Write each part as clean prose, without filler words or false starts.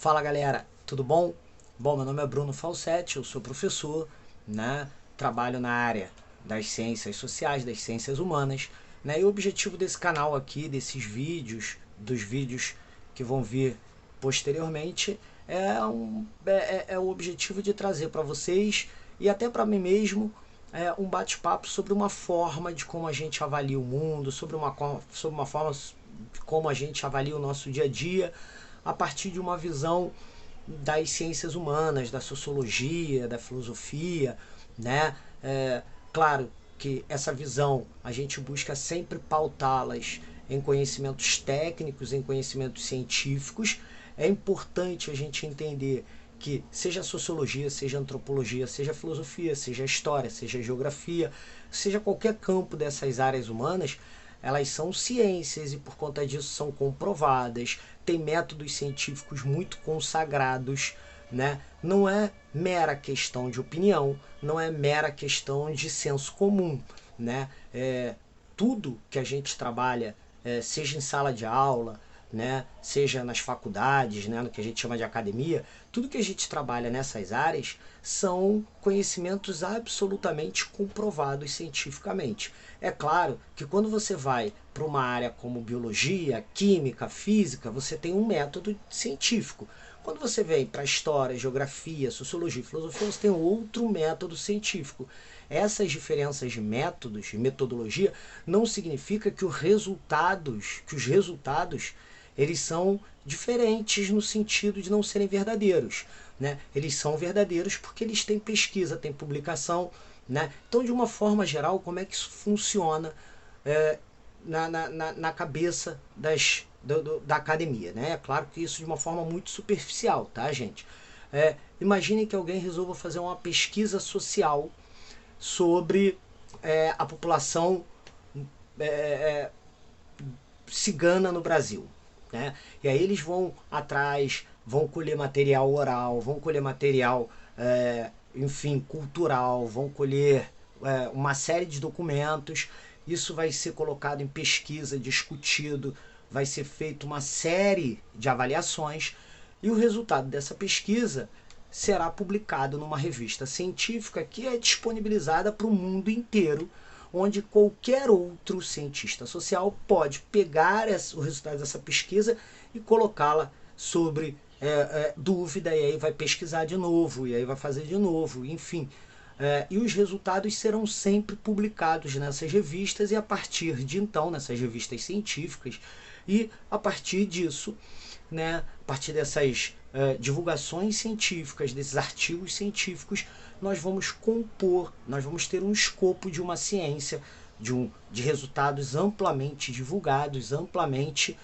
Fala galera, tudo bom? Bom, meu nome é Bruno Falsetti, eu sou professor, né? Trabalho na área das ciências sociais, das ciências humanas, né? E o objetivo desse canal aqui, desses vídeos, dos vídeos que vão vir posteriormente, é o objetivo de trazer para vocês e até para mim mesmo um bate-papo sobre uma forma de como a gente avalia o mundo, sobre uma forma de como a gente avalia o nosso dia a dia, a partir de uma visão das ciências humanas, da sociologia, da filosofia, né? Claro que essa visão a gente busca sempre pautá-las em conhecimentos técnicos, em conhecimentos científicos. É importante a gente entender que seja sociologia, seja antropologia, seja filosofia, seja história, seja geografia, seja qualquer campo dessas áreas humanas, elas são ciências e por conta disso são comprovadas, tem métodos científicos muito consagrados, né? Não é mera questão de opinião, não é mera questão de senso comum, né? Tudo que a gente trabalha, seja em sala de aula, né, seja nas faculdades, né, no que a gente chama de academia, tudo que a gente trabalha nessas áreas são conhecimentos absolutamente comprovados cientificamente. É claro que quando você vai para uma área como biologia, química, física, você tem um método científico. Quando você vem para história, geografia, sociologia e filosofia, você tem outro método científico. Essas diferenças de métodos, de metodologia, não significa que os resultados eles são diferentes no sentido de não serem verdadeiros, né? Eles são verdadeiros porque eles têm pesquisa, têm publicação, né? Então, de uma forma geral, como é que isso funciona na cabeça da academia, né? É claro que isso de uma forma muito superficial, tá, gente? Imagine que alguém resolva fazer uma pesquisa social sobre a população cigana no Brasil, né? E aí eles vão atrás, vão colher material oral, vão colher material, enfim, cultural, vão colher uma série de documentos. Isso vai ser colocado em pesquisa, discutido, vai ser feito uma série de avaliações e o resultado dessa pesquisa será publicado numa revista científica que é disponibilizada para o mundo inteiro, onde qualquer outro cientista social pode pegar o resultado dessa pesquisa e colocá-la sobre dúvida, e aí vai pesquisar de novo, e aí vai fazer de novo, enfim. E os resultados serão sempre publicados nessas revistas, e a partir de então, nessas revistas científicas, e a partir disso, né, a partir dessas divulgações científicas, desses artigos científicos, nós vamos compor, nós vamos ter um escopo de uma ciência, de resultados amplamente divulgados, amplamente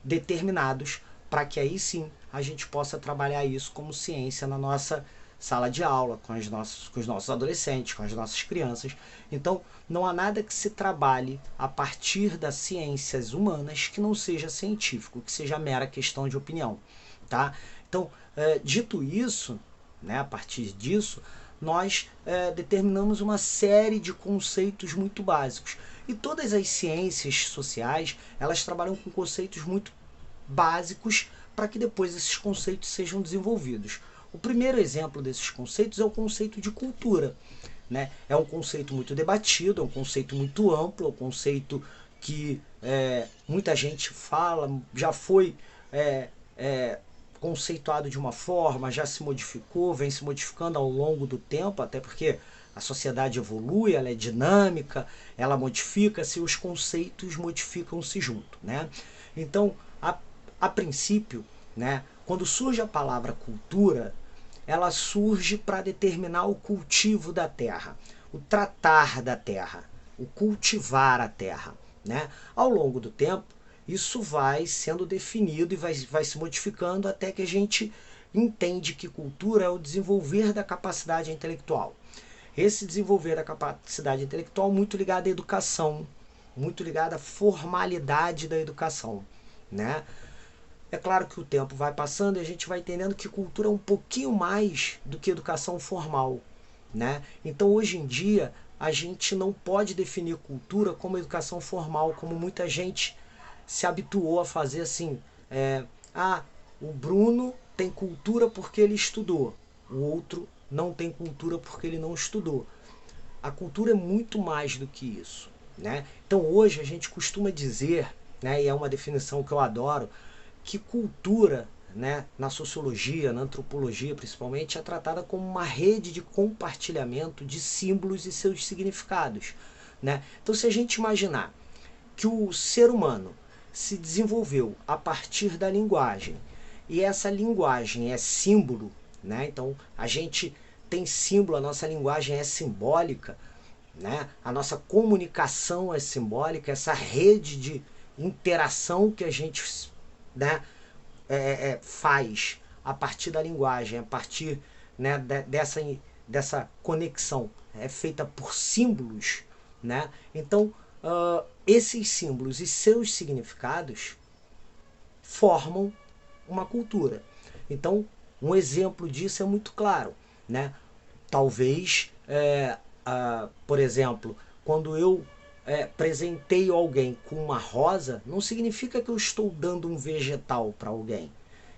determinados, para que aí sim a gente possa trabalhar isso como ciência na nossa sala de aula, com os nossos adolescentes, com as nossas crianças. Então, não há nada que se trabalhe a partir das ciências humanas que não seja científico, que seja mera questão de opinião, tá? Então, dito isso, né, a partir disso, nós determinamos uma série de conceitos muito básicos. E todas as ciências sociais, elas trabalham com conceitos muito básicos para que depois esses conceitos sejam desenvolvidos. O primeiro exemplo desses conceitos é o conceito de cultura, né? É um conceito muito debatido, é um conceito muito amplo, é um conceito que muita gente fala, já foi conceituado de uma forma, já se modificou, vem se modificando ao longo do tempo, até porque a sociedade evolui, ela é dinâmica, ela modifica-se, os conceitos modificam-se junto, né? Então, a princípio, né, quando surge a palavra cultura, ela surge para determinar o cultivo da terra, o tratar da terra, o cultivar a terra, né? Ao longo do tempo, isso vai sendo definido e vai se modificando até que a gente entende que cultura é o desenvolver da capacidade intelectual. Esse desenvolver da capacidade intelectual muito ligado à educação, muito ligado à formalidade da educação, né? É claro que o tempo vai passando e a gente vai entendendo que cultura é um pouquinho mais do que educação formal, né? Então, hoje em dia, a gente não pode definir cultura como educação formal, como muita gente se habituou a fazer assim. o Bruno tem cultura porque ele estudou, o outro não tem cultura porque ele não estudou. A cultura é muito mais do que isso, né? Então hoje a gente costuma dizer, né, e é uma definição que eu adoro, que cultura, né, na sociologia, na antropologia principalmente, é tratada como uma rede de compartilhamento de símbolos e seus significados, né? Então se a gente imaginar que o ser humano se desenvolveu a partir da linguagem, e essa linguagem é símbolo, né? Então a gente tem símbolo, a nossa linguagem é simbólica, né? A nossa comunicação é simbólica, essa rede de interação que a gente, né, faz a partir da linguagem, a partir, né, dessa conexão é feita por símbolos, né? Então esses símbolos e seus significados formam uma cultura. Então um exemplo disso é muito claro, né? Talvez, por exemplo, quando eu presenteio alguém com uma rosa, não significa que eu estou dando um vegetal para alguém.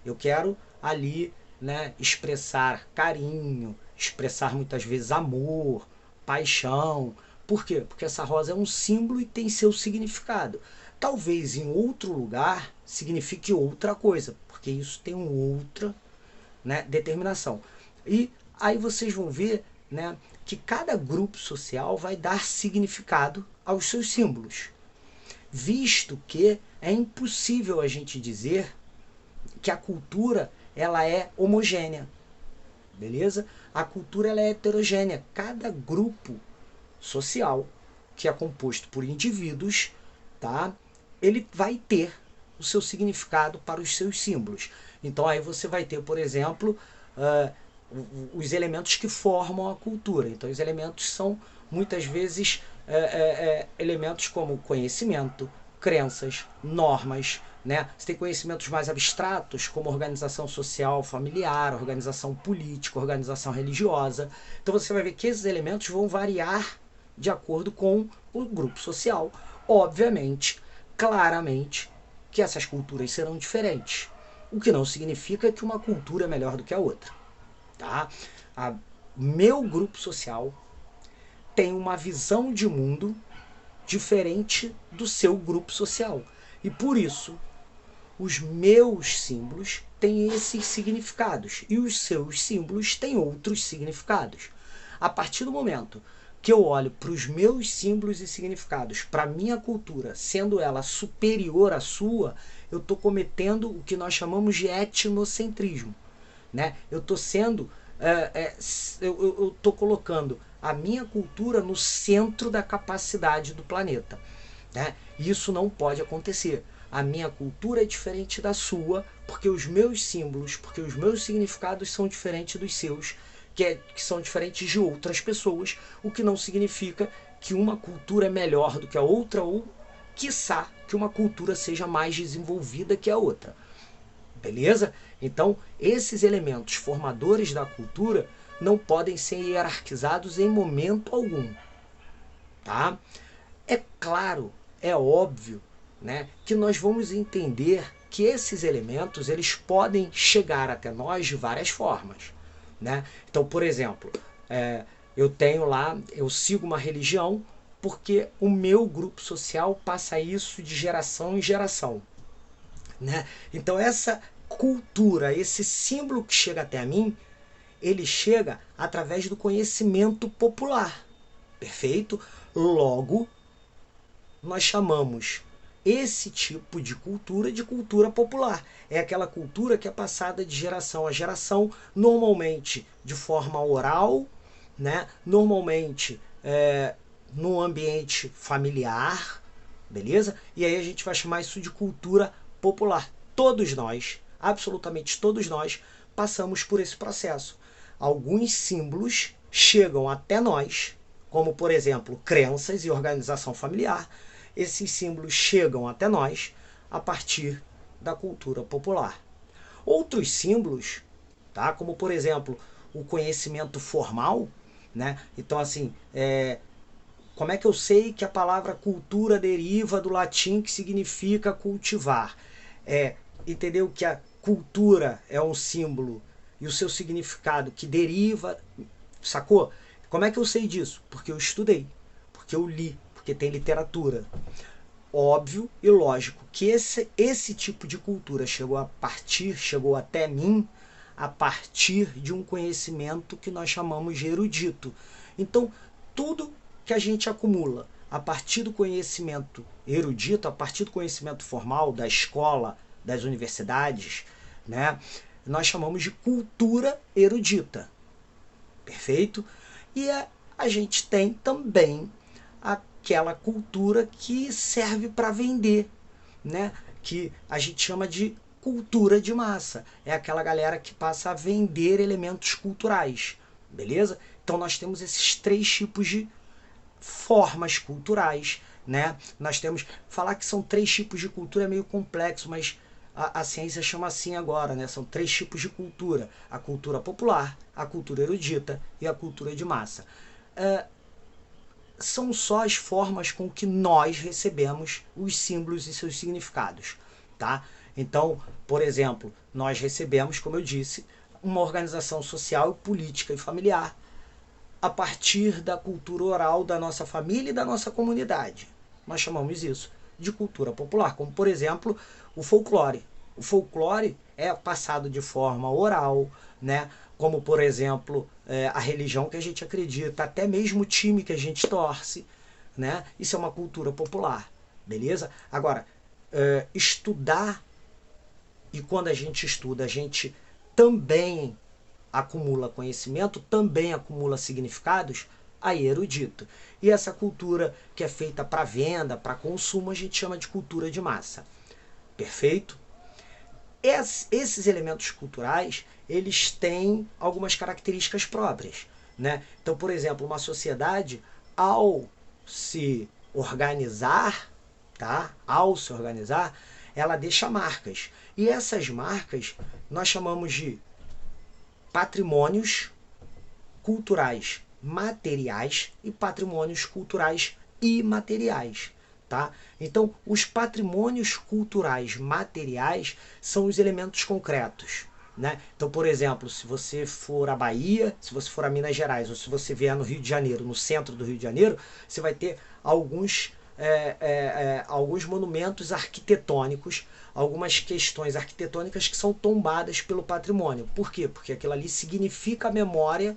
Eu quero ali, né, expressar carinho, expressar muitas vezes amor, paixão. Por quê? Porque essa rosa é um símbolo e tem seu significado. Talvez em outro lugar signifique outra coisa, porque isso tem uma outra, né, determinação. E aí vocês vão ver, né, que cada grupo social vai dar significado aos seus símbolos, visto que é impossível a gente dizer que a cultura ela é homogênea, beleza? A cultura ela é heterogênea. Cada grupo social que é composto por indivíduos, tá? Ele vai ter o seu significado para os seus símbolos. Então aí você vai ter, por exemplo, os elementos que formam a cultura. Então os elementos são muitas vezes elementos como conhecimento, crenças, normas, né? Você tem conhecimentos mais abstratos, como organização social familiar, organização política, organização religiosa. Então você vai ver que esses elementos vão variar de acordo com o grupo social. Obviamente, claramente, que essas culturas serão diferentes. O que não significa que uma cultura é melhor do que a outra. Tá? Meu grupo social tem uma visão de mundo diferente do seu grupo social. E por isso, os meus símbolos têm esses significados e os seus símbolos têm outros significados. A partir do momento que eu olho para os meus símbolos e significados, para a minha cultura, sendo ela superior à sua, eu estou cometendo o que nós chamamos de etnocentrismo, né? Eu estou sendo, eu estou colocando a minha cultura no centro da capacidade do planeta, né? Isso não pode acontecer. A minha cultura é diferente da sua, porque os meus símbolos, porque os meus significados são diferentes dos seus, que são diferentes de outras pessoas, o que não significa que uma cultura é melhor do que a outra, ou, quiçá, que uma cultura seja mais desenvolvida que a outra. Beleza? Então, esses elementos formadores da cultura não podem ser hierarquizados em momento algum. Tá? É claro, é óbvio, né, que nós vamos entender que esses elementos eles podem chegar até nós de várias formas, né? Então, por exemplo, eu tenho lá, eu sigo uma religião porque o meu grupo social passa isso de geração em geração, né? Então essa cultura, esse símbolo que chega até a mim, ele chega através do conhecimento popular, perfeito? Logo, nós chamamos esse tipo de cultura popular. É aquela cultura que é passada de geração a geração, normalmente de forma oral, né? Normalmente no ambiente familiar, beleza? E aí a gente vai chamar isso de cultura popular. Todos nós, absolutamente todos nós, passamos por esse processo. Alguns símbolos chegam até nós, como por exemplo, crenças e organização familiar. Esses símbolos chegam até nós a partir da cultura popular. Outros símbolos, tá? Como por exemplo, o conhecimento formal, né? Então assim, como é que eu sei que a palavra cultura deriva do latim que significa cultivar? Entendeu que cultura é um símbolo e o seu significado que deriva, sacou? Como é que eu sei disso? Porque eu estudei, porque eu li, porque tem literatura. Óbvio e lógico que esse tipo de cultura chegou até mim a partir de um conhecimento que nós chamamos de erudito. Então, tudo que a gente acumula a partir do conhecimento erudito, a partir do conhecimento formal da escola, das universidades, né, nós chamamos de cultura erudita. Perfeito? E a gente tem também aquela cultura que serve para vender, né? Que a gente chama de cultura de massa. É aquela galera que passa a vender elementos culturais, beleza? Então nós temos esses 3 tipos de formas culturais, né? Nós temos, falar que são 3 tipos de cultura é meio complexo, mas a ciência chama assim agora, né? São 3 tipos de cultura: a cultura popular, a cultura erudita e a cultura de massa. São só as formas com que nós recebemos os símbolos e seus significados, tá? Então, por exemplo, nós recebemos, como eu disse, uma organização social, política e familiar a partir da cultura oral da nossa família e da nossa comunidade. Nós chamamos isso de cultura popular, como por exemplo o folclore. O folclore é passado de forma oral, né? Como por exemplo a religião que a gente acredita, até mesmo o time que a gente torce, né? Isso é uma cultura popular, beleza? Agora, estudar, e quando a gente estuda, a gente também acumula conhecimento, também acumula significados, aí é erudito. E essa cultura que é feita para venda, para consumo, a gente chama de cultura de massa. Perfeito? Esses elementos culturais, eles têm algumas características próprias, né? Então, por exemplo, uma sociedade, ao se organizar, tá? Ao se organizar, ela deixa marcas. E essas marcas nós chamamos de patrimônios culturais materiais e patrimônios culturais imateriais, tá? Então, os patrimônios culturais materiais são os elementos concretos, né? Então, por exemplo, se você for à Bahia, se você for a Minas Gerais, ou se você vier no Rio de Janeiro, no centro do Rio de Janeiro, você vai ter alguns monumentos arquitetônicos, algumas questões arquitetônicas que são tombadas pelo patrimônio. Por quê? Porque aquilo ali significa a memória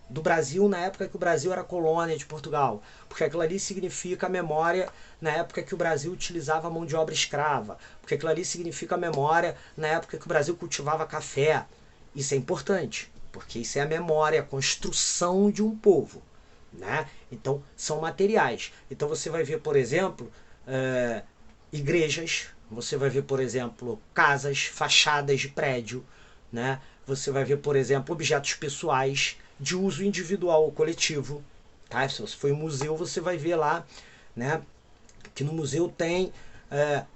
do Brasil na época que o Brasil era colônia de Portugal. Porque aquilo ali significa a memória na época que o Brasil utilizava a mão de obra escrava. Porque aquilo ali significa a memória na época que o Brasil cultivava café. Isso é importante, porque isso é a memória, a construção de um povo, né? Então, são materiais. Então, você vai ver, por exemplo, igrejas, você vai ver, por exemplo, casas, fachadas de prédio, né? Você vai ver, por exemplo, objetos pessoais de uso individual ou coletivo, tá? Se você for em museu, você vai ver lá, né, que no museu tem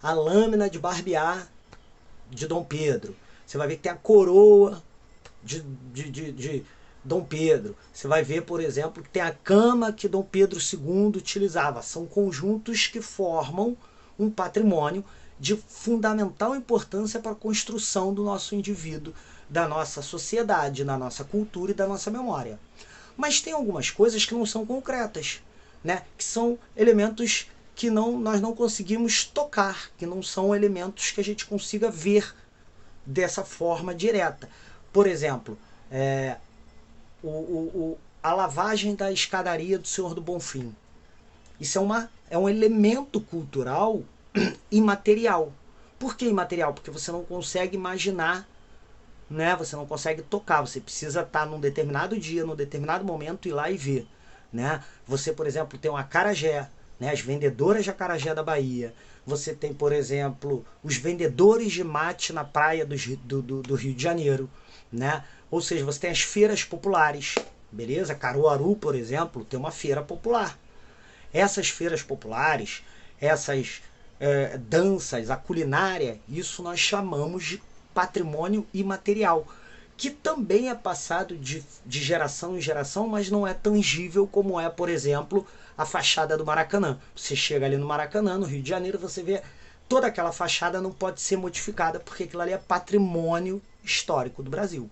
a lâmina de barbear de Dom Pedro. Você vai ver que tem a coroa de Dom Pedro. Você vai ver, por exemplo, que tem a cama que Dom Pedro II utilizava. São conjuntos que formam um patrimônio de fundamental importância para a construção do nosso indivíduo, da nossa sociedade, da nossa cultura e da nossa memória. Mas tem algumas coisas que não são concretas, né? Que são elementos que nós não conseguimos tocar, que não são elementos que a gente consiga ver dessa forma direta. Por exemplo, a lavagem da escadaria do Senhor do Bonfim. Isso é um elemento cultural imaterial. Por que imaterial? Porque você não consegue imaginar, né? Você não consegue tocar. Você precisa estar num determinado dia, num determinado momento, ir lá e ver, né? Você, por exemplo, tem um acarajé, né? As vendedoras de acarajé da Bahia. Você tem, por exemplo, os vendedores de mate na praia do Rio de Janeiro, né? Ou seja, você tem as feiras populares, beleza? Caruaru, por exemplo, tem uma feira popular. Essas feiras populares, essas danças, a culinária, isso nós chamamos de patrimônio imaterial, que também é passado de geração em geração, mas não é tangível como é, por exemplo, a fachada do Maracanã. Você chega ali no Maracanã, no Rio de Janeiro, você vê toda aquela fachada não pode ser modificada, porque aquilo ali é patrimônio histórico do Brasil.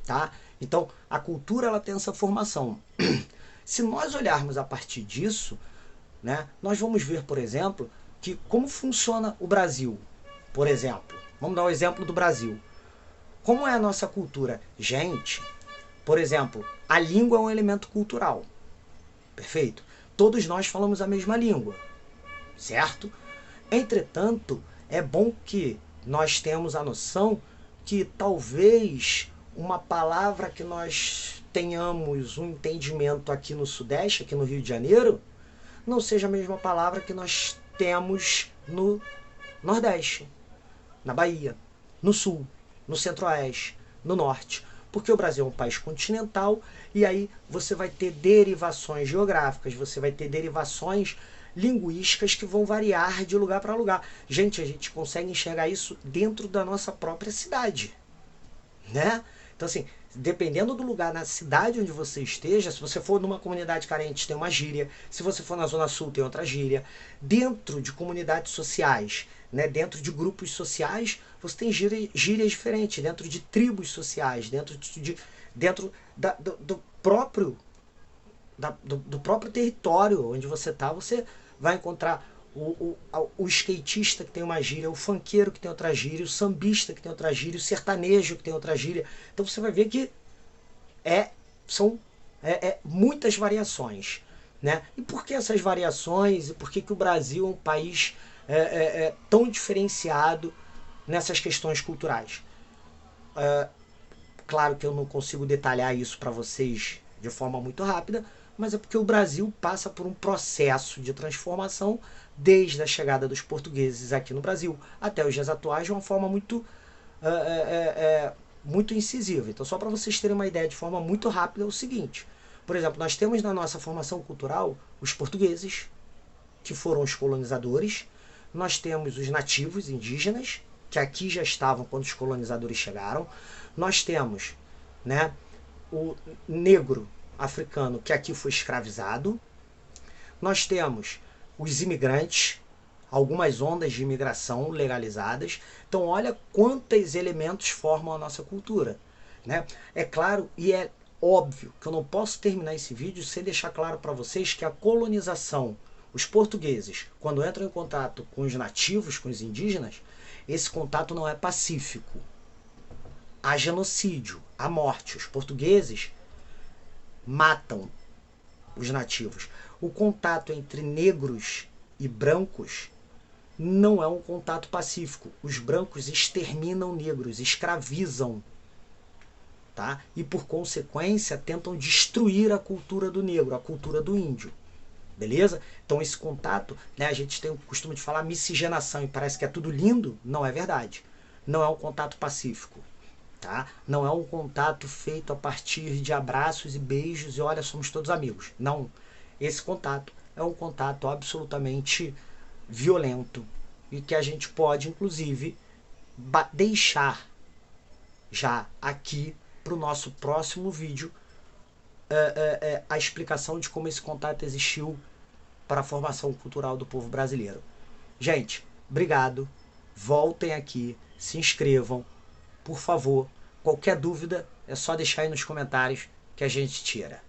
Tá? Então, a cultura ela tem essa formação. Se nós olharmos a partir disso, né, nós vamos ver, por exemplo, que como funciona o Brasil. Por exemplo, vamos dar o exemplo do Brasil. Como é a nossa cultura? Gente, por exemplo, a língua é um elemento cultural. Perfeito? Todos nós falamos a mesma língua, certo? Entretanto, é bom que nós temos a noção que talvez uma palavra que nós tenhamos um entendimento aqui no Sudeste, aqui no Rio de Janeiro, não seja a mesma palavra que nós temos no Nordeste, na Bahia, no Sul, no Centro-Oeste, no Norte. Porque o Brasil é um país continental e aí você vai ter derivações geográficas, você vai ter derivações linguísticas que vão variar de lugar para lugar. Gente, a gente consegue enxergar isso dentro da nossa própria cidade, né? Então assim, dependendo do lugar, na cidade onde você esteja, se você for numa comunidade carente, tem uma gíria. Se você for na Zona Sul, tem outra gíria. Dentro de comunidades sociais, né, dentro de grupos sociais, você tem gírias diferentes. Dentro de tribos sociais, dentro do próprio território onde você está, você vai encontrar o skatista que tem uma gíria, o funkeiro que tem outra gíria, o sambista que tem outra gíria, o sertanejo que tem outra gíria. Então você vai ver que são muitas variações, né? E por que essas variações? E por que o Brasil é um país tão diferenciado nessas questões culturais? Claro que eu não consigo detalhar isso para vocês de forma muito rápida, mas é porque o Brasil passa por um processo de transformação desde a chegada dos portugueses aqui no Brasil até os dias atuais de uma forma muito muito incisiva. Então, só para vocês terem uma ideia de forma muito rápida, é o seguinte. Por exemplo, nós temos na nossa formação cultural os portugueses, que foram os colonizadores. Nós temos os nativos indígenas, que aqui já estavam quando os colonizadores chegaram. Nós temos, né, o negro africano, que aqui foi escravizado. Nós temos os imigrantes, algumas ondas de imigração legalizadas. Então olha quantos elementos formam a nossa cultura, né? É claro e é óbvio que eu não posso terminar esse vídeo sem deixar claro para vocês que a colonização, os portugueses, quando entram em contato com os nativos, com os indígenas, esse contato não é pacífico. Há genocídio, há morte. Os portugueses matam os nativos. O contato entre negros e brancos não é um contato pacífico. Os brancos exterminam negros, escravizam, tá? E por consequência tentam destruir a cultura do negro, a cultura do índio. Beleza? Então esse contato, né, a gente tem o costume de falar miscigenação e parece que é tudo lindo. Não é verdade. Não é um contato pacífico. Tá? Não é um contato feito a partir de abraços e beijos e olha, somos todos amigos. Não. Esse contato é um contato absolutamente violento e que a gente pode, inclusive, deixar já aqui para o nosso próximo vídeo a explicação de como esse contato existiu para a formação cultural do povo brasileiro. Gente, obrigado. Voltem aqui, se inscrevam. Por favor, qualquer dúvida é só deixar aí nos comentários que a gente tira.